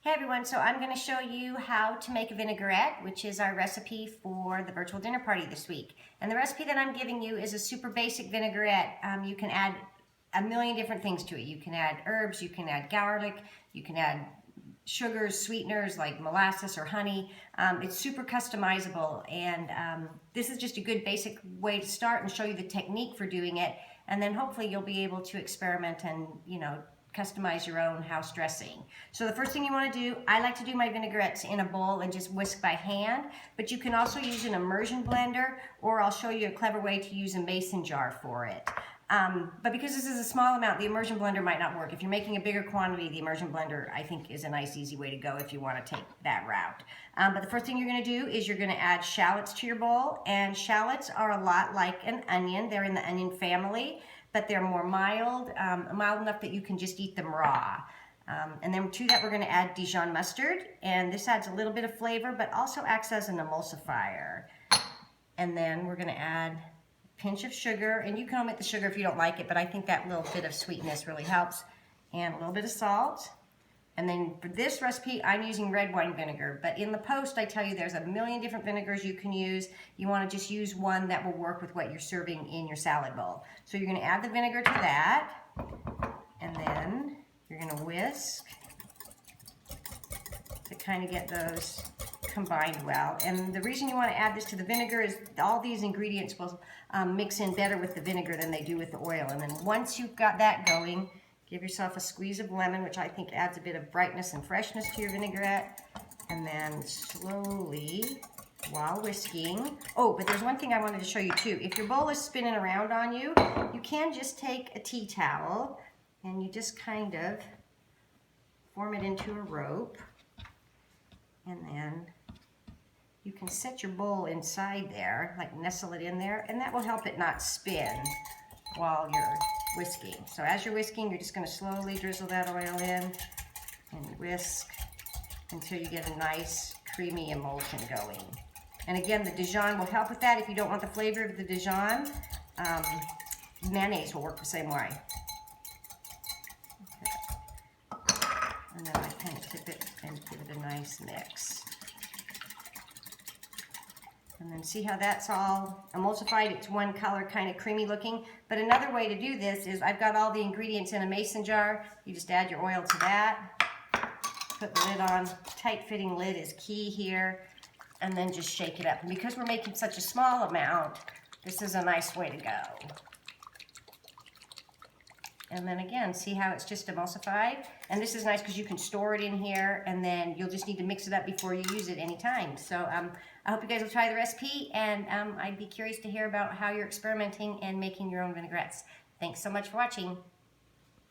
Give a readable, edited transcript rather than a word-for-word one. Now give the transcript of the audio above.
Hey everyone, so I'm going to show you how to make a vinaigrette, which is our recipe for the virtual dinner party this week. And the recipe that I'm giving you is a super basic vinaigrette. You can add a million different things to it. You can add herbs, you can add garlic, you can add sugars, sweeteners like molasses or honey. It's super customizable, and this is just a good basic way to start and show you the technique for doing it. And then hopefully you'll be able to experiment and, customize your own house dressing. So the first thing you want to do, I like to do my vinaigrettes in a bowl and just whisk by hand, but you can also use an immersion blender, or I'll show you a clever way to use a mason jar for it. But because this is a small amount, the immersion blender might not work. If you're making a bigger quantity, the immersion blender, I think, is a nice, easy way to go if you want to take that route. But the first thing you're going to do is you're going to add shallots to your bowl, and shallots are a lot like an onion. They're in the onion family, but they're more mild, mild enough that you can just eat them raw. And then to that, we're going to add Dijon mustard, and this adds a little bit of flavor, but also acts as an emulsifier. And then we're going to add pinch of sugar, and you can omit the sugar if you don't like it, but I think that little bit of sweetness really helps, and a little bit of salt. And then for this recipe, I'm using red wine vinegar, but in the post I tell you there's a million different vinegars you can use. You want to just use one that will work with what you're serving in your salad bowl. So you're going to add the vinegar to that, and then you're going to whisk to kind of get those combined well. And the reason you want to add this to the vinegar is all these ingredients will mix in better with the vinegar than they do with the oil. And then once you've got that going, give yourself a squeeze of lemon, which I think adds a bit of brightness and freshness to your vinaigrette. And then slowly, while whisking, oh, but there's one thing I wanted to show you too. If your bowl is spinning around on you, you can just take a tea towel and you just kind of form it into a rope. And then you can set your bowl inside there, like nestle it in there, and that will help it not spin while you're whisking. So as you're whisking, you're just going to slowly drizzle that oil in and whisk until you get a nice creamy emulsion going. And again, the Dijon will help with that. If you don't want the flavor of the Dijon, mayonnaise will work the same way. Okay. And then I kind of tip it and give it a nice mix. And then see how that's all emulsified? It's one color, kind of creamy looking. But another way to do this is I've got all the ingredients in a mason jar. You just add your oil to that, put the lid on. Tight fitting lid is key here. And then just shake it up. And because we're making such a small amount, this is a nice way to go. And then again, see how it's just emulsified? And this is nice because you can store it in here, and then you'll just need to mix it up before you use it anytime. So I hope you guys will try the recipe, and I'd be curious to hear about how you're experimenting and making your own vinaigrettes. Thanks so much for watching.